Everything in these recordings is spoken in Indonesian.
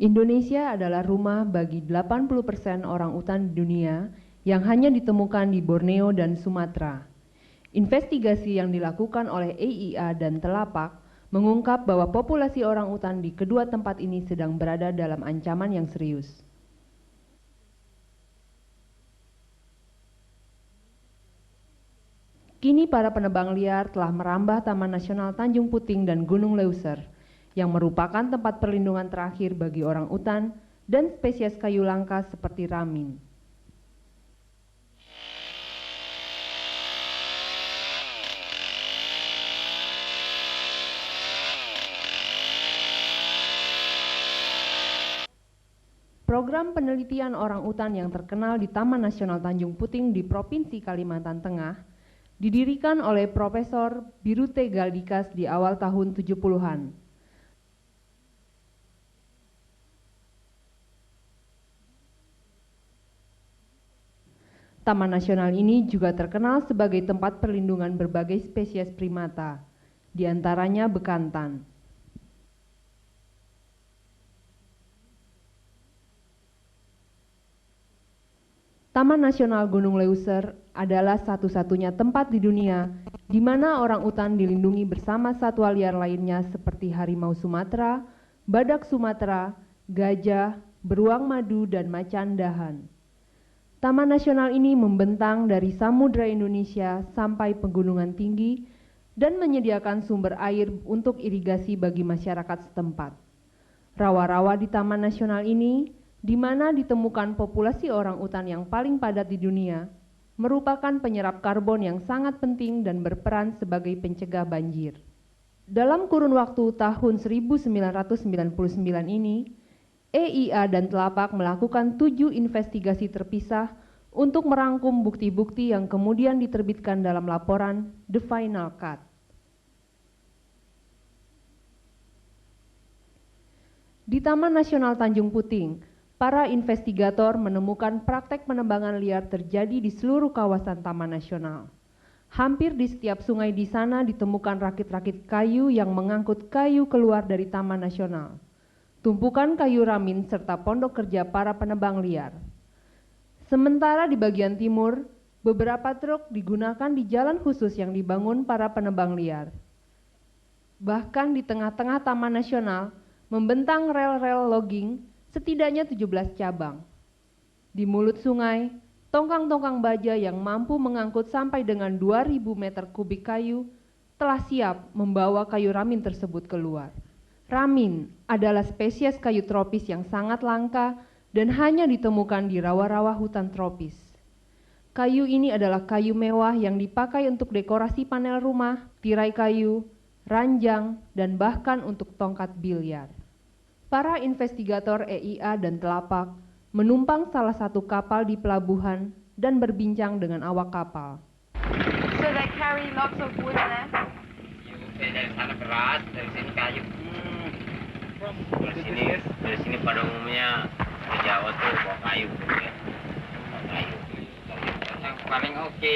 Indonesia adalah rumah bagi 80% orang utan di dunia yang hanya ditemukan di Borneo dan Sumatera. Investigasi yang dilakukan oleh EIA dan Telapak mengungkap bahwa populasi orang utan di kedua tempat ini sedang berada dalam ancaman yang serius. Kini para penebang liar telah merambah Taman Nasional Tanjung Puting dan Gunung Leuser, yang merupakan tempat perlindungan terakhir bagi orang utan dan spesies kayu langka seperti ramin. Program penelitian orang utan yang terkenal di Taman Nasional Tanjung Puting di Provinsi Kalimantan Tengah didirikan oleh Profesor Birute Galdikas di awal tahun 70-an. Taman Nasional ini juga terkenal sebagai tempat perlindungan berbagai spesies primata, di antaranya bekantan. Taman Nasional Gunung Leuser adalah satu-satunya tempat di dunia di mana orang utan dilindungi bersama satwa liar lainnya seperti harimau Sumatera, badak Sumatera, gajah, beruang madu, dan macan dahan. Taman Nasional ini membentang dari Samudra Indonesia sampai pegunungan tinggi dan menyediakan sumber air untuk irigasi bagi masyarakat setempat. Rawa-rawa di Taman Nasional ini, di mana ditemukan populasi orang utan yang paling padat di dunia, merupakan penyerap karbon yang sangat penting dan berperan sebagai pencegah banjir. Dalam kurun waktu tahun 1999 ini, EIA dan Telapak melakukan 7 investigasi terpisah untuk merangkum bukti-bukti yang kemudian diterbitkan dalam laporan The Final Cut. Di Taman Nasional Tanjung Puting, para investigator menemukan praktek penebangan liar terjadi di seluruh kawasan Taman Nasional. Hampir di setiap sungai di sana ditemukan rakit-rakit kayu yang mengangkut kayu keluar dari Taman Nasional, tumpukan kayu ramin, serta pondok kerja para penebang liar. Sementara di bagian timur, beberapa truk digunakan di jalan khusus yang dibangun para penebang liar. Bahkan di tengah-tengah Taman Nasional, membentang rel-rel logging setidaknya 17 cabang. Di mulut sungai, tongkang-tongkang baja yang mampu mengangkut sampai dengan 2.000 meter kubik kayu telah siap membawa kayu ramin tersebut keluar. Ramin adalah spesies kayu tropis yang sangat langka dan hanya ditemukan di rawa-rawa hutan tropis. Kayu ini adalah kayu mewah yang dipakai untuk dekorasi panel rumah, tirai kayu, ranjang, dan bahkan untuk tongkat biliar. Para investigator EIA dan Telapak menumpang salah satu kapal di pelabuhan dan berbincang dengan awak kapal. So they carry lots of wood there? Dari sana beras, dari sini kayu. Dari sini pada umumnya di Jawa tuh bawa kayu, ya. Bawa kayu. Yang paling oke,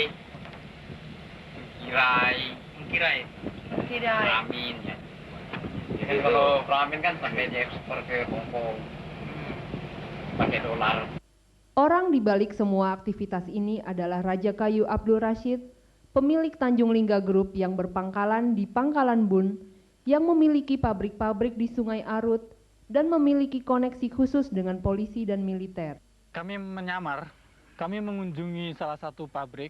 kirai, ramin ya. Jadi kalau ramin kan sampai diekspor ke Hongkong, pakai dolar. Orang di balik semua aktivitas ini adalah Raja Kayu Abdul Rashid, pemilik Tanjung Lingga Group yang berpangkalan di Pangkalan Bun, yang memiliki pabrik-pabrik di Sungai Arut dan memiliki koneksi khusus dengan polisi dan militer. Kami menyamar, kami mengunjungi salah satu pabrik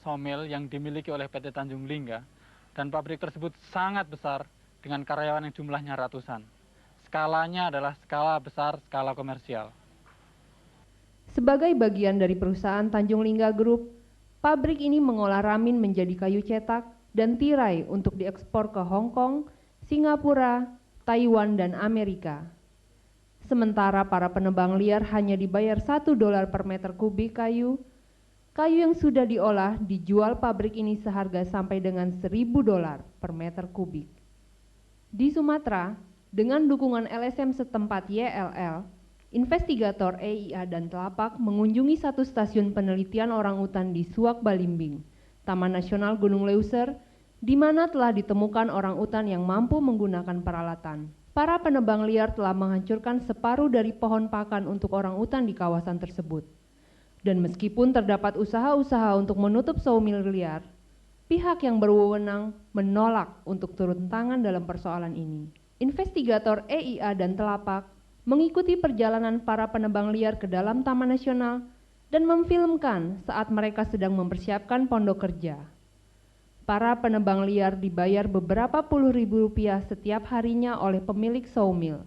somil yang dimiliki oleh PT Tanjung Lingga, dan pabrik tersebut sangat besar dengan karyawan yang jumlahnya ratusan. Skalanya adalah skala besar, skala komersial. Sebagai bagian dari perusahaan Tanjung Lingga Group, pabrik ini mengolah ramin menjadi kayu cetak dan tirai untuk diekspor ke Hong Kong, Singapura, Taiwan, dan Amerika. Sementara para penebang liar hanya dibayar $1 per meter kubik kayu yang sudah diolah dijual pabrik ini seharga sampai dengan $1.000 per meter kubik. Di Sumatera, dengan dukungan LSM setempat YLL, investigator EIA dan Telapak mengunjungi satu stasiun penelitian orangutan di Suak Balimbing, Taman Nasional Gunung Leuser, di mana telah ditemukan orangutan yang mampu menggunakan peralatan. Para penebang liar telah menghancurkan separuh dari pohon pakan untuk orangutan di kawasan tersebut. Dan meskipun terdapat usaha-usaha untuk menutup sawmill liar, pihak yang berwenang menolak untuk turun tangan dalam persoalan ini. Investigator EIA dan Telapak mengikuti perjalanan para penebang liar ke dalam Taman Nasional dan memfilmkan saat mereka sedang mempersiapkan pondok kerja. Para penebang liar dibayar beberapa puluh ribu rupiah setiap harinya oleh pemilik sawmill.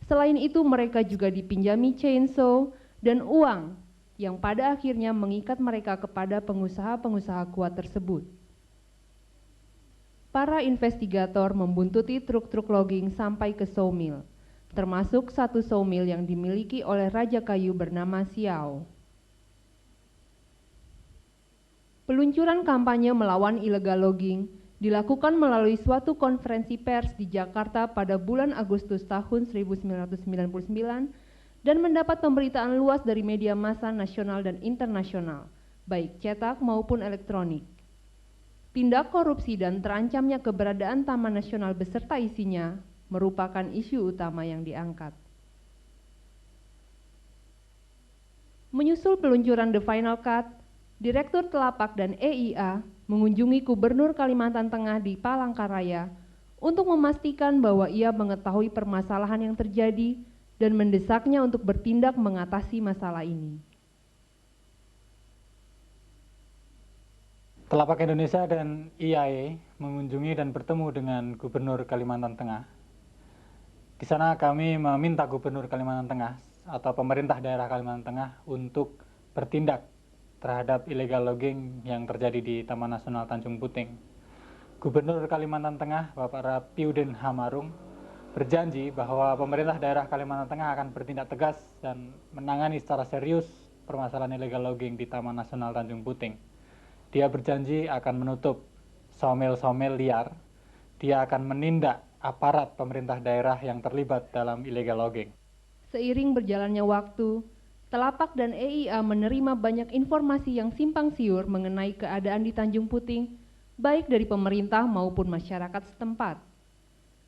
Selain itu mereka juga dipinjami chainsaw dan uang yang pada akhirnya mengikat mereka kepada pengusaha-pengusaha kuat tersebut. Para investigator membuntuti truk-truk logging sampai ke sawmill, termasuk satu sawmill yang dimiliki oleh Raja Kayu bernama Siau. Peluncuran kampanye melawan illegal logging dilakukan melalui suatu konferensi pers di Jakarta pada bulan Agustus tahun 1999 dan mendapat pemberitaan luas dari media massa nasional dan internasional, baik cetak maupun elektronik. Tindak korupsi dan terancamnya keberadaan Taman Nasional beserta isinya merupakan isu utama yang diangkat. Menyusul peluncuran The Final Cut, Direktur Telapak dan EIA mengunjungi Gubernur Kalimantan Tengah di Palangkaraya untuk memastikan bahwa ia mengetahui permasalahan yang terjadi dan mendesaknya untuk bertindak mengatasi masalah ini. Telapak Indonesia dan IAE mengunjungi dan bertemu dengan Gubernur Kalimantan Tengah. Di sana kami meminta Gubernur Kalimantan Tengah atau pemerintah daerah Kalimantan Tengah untuk bertindak terhadap illegal logging yang terjadi di Taman Nasional Tanjung Puting. Gubernur Kalimantan Tengah, Bapak Rapiudin Hamarung, berjanji bahwa pemerintah daerah Kalimantan Tengah akan bertindak tegas dan menangani secara serius permasalahan illegal logging di Taman Nasional Tanjung Puting. Dia berjanji akan menutup sawmill-sawmill liar. Dia akan menindak aparat pemerintah daerah yang terlibat dalam illegal logging. Seiring berjalannya waktu, Telapak dan EIA menerima banyak informasi yang simpang siur mengenai keadaan di Tanjung Puting, baik dari pemerintah maupun masyarakat setempat.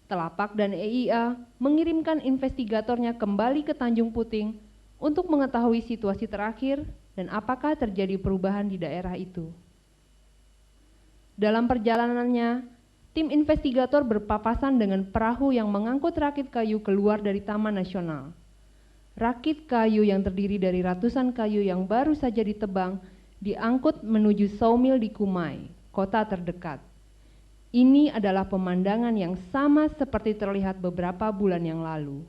Telapak dan EIA mengirimkan investigatornya kembali ke Tanjung Puting untuk mengetahui situasi terakhir dan apakah terjadi perubahan di daerah itu. Dalam perjalanannya, tim investigator berpapasan dengan perahu yang mengangkut rakit kayu keluar dari Taman Nasional. Rakit kayu yang terdiri dari ratusan kayu yang baru saja ditebang diangkut menuju sawmill di Kumai, kota terdekat. Ini adalah pemandangan yang sama seperti terlihat beberapa bulan yang lalu.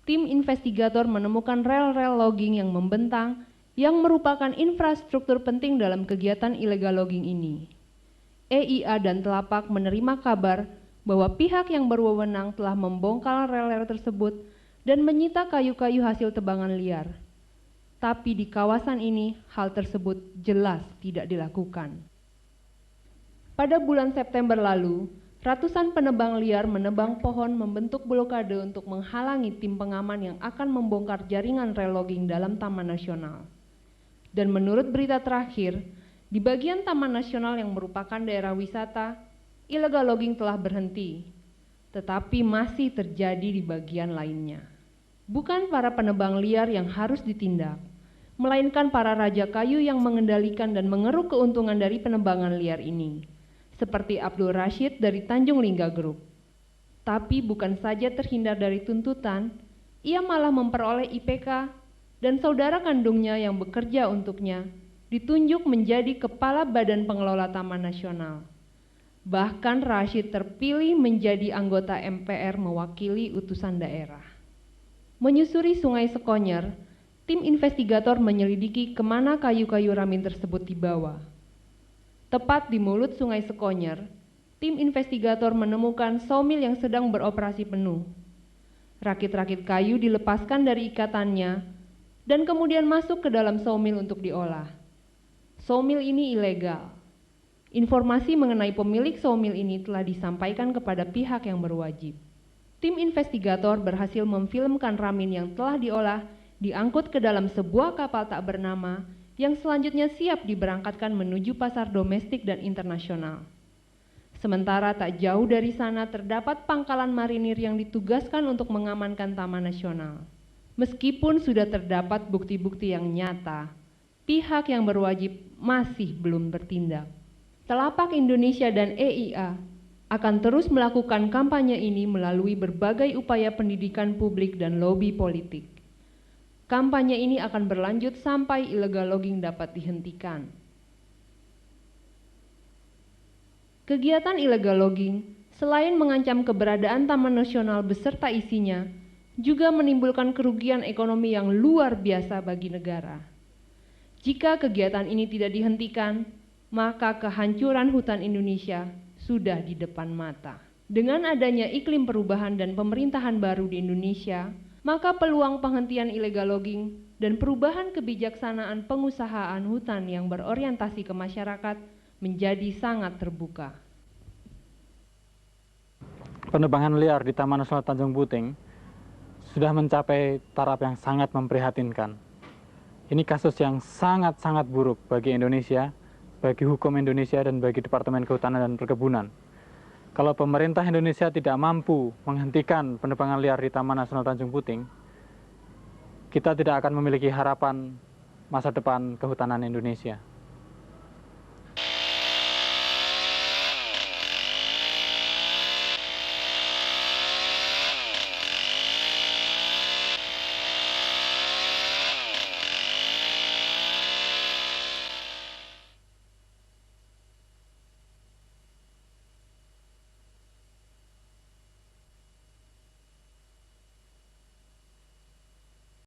Tim investigator menemukan rel-rel logging yang membentang yang merupakan infrastruktur penting dalam kegiatan illegal logging ini. EIA dan Telapak menerima kabar bahwa pihak yang berwenang telah membongkar rel-rel tersebut dan menyita kayu-kayu hasil tebangan liar. Tapi di kawasan ini hal tersebut jelas tidak dilakukan. Pada bulan September lalu, ratusan penebang liar menebang pohon membentuk blokade untuk menghalangi tim pengaman yang akan membongkar jaringan rel logging dalam Taman Nasional. Dan menurut berita terakhir, di bagian Taman Nasional yang merupakan daerah wisata, illegal logging telah berhenti, tetapi masih terjadi di bagian lainnya. Bukan para penebang liar yang harus ditindak, melainkan para raja kayu yang mengendalikan dan mengeruk keuntungan dari penebangan liar ini, seperti Abdul Rashid dari Tanjung Lingga Group. Tapi bukan saja terhindar dari tuntutan, ia malah memperoleh IPK dan saudara kandungnya yang bekerja untuknya ditunjuk menjadi Kepala Badan Pengelola Taman Nasional. Bahkan Rashid terpilih menjadi anggota MPR mewakili utusan daerah. Menyusuri Sungai Sekonyer, tim investigator menyelidiki kemana kayu-kayu ramin tersebut dibawa. Tepat di mulut Sungai Sekonyer, tim investigator menemukan sawmill yang sedang beroperasi penuh. Rakit-rakit kayu dilepaskan dari ikatannya dan kemudian masuk ke dalam sawmill untuk diolah. Sawmill ini ilegal. Informasi mengenai pemilik sawmill ini telah disampaikan kepada pihak yang berwajib. Tim investigator berhasil memfilmkan ramin yang telah diolah diangkut ke dalam sebuah kapal tak bernama yang selanjutnya siap diberangkatkan menuju pasar domestik dan internasional. Sementara tak jauh dari sana terdapat pangkalan marinir yang ditugaskan untuk mengamankan Taman Nasional. Meskipun sudah terdapat bukti-bukti yang nyata, pihak yang berwajib masih belum bertindak. Telapak Indonesia dan EIA akan terus melakukan kampanye ini melalui berbagai upaya pendidikan publik dan lobi politik. Kampanye ini akan berlanjut sampai illegal logging dapat dihentikan. Kegiatan illegal logging selain mengancam keberadaan Taman Nasional beserta isinya, juga menimbulkan kerugian ekonomi yang luar biasa bagi negara. Jika kegiatan ini tidak dihentikan, maka kehancuran hutan Indonesia sudah di depan mata. Dengan adanya iklim perubahan dan pemerintahan baru di Indonesia, maka peluang penghentian illegal logging dan perubahan kebijaksanaan pengusahaan hutan yang berorientasi ke masyarakat menjadi sangat terbuka. Penebangan liar di Taman Nasional Tanjung Puting sudah mencapai taraf yang sangat memprihatinkan. Ini kasus yang sangat-sangat buruk bagi Indonesia, bagi hukum Indonesia, dan bagi Departemen Kehutanan dan Perkebunan. Kalau pemerintah Indonesia tidak mampu menghentikan penebangan liar di Taman Nasional Tanjung Puting, kita tidak akan memiliki harapan masa depan kehutanan Indonesia.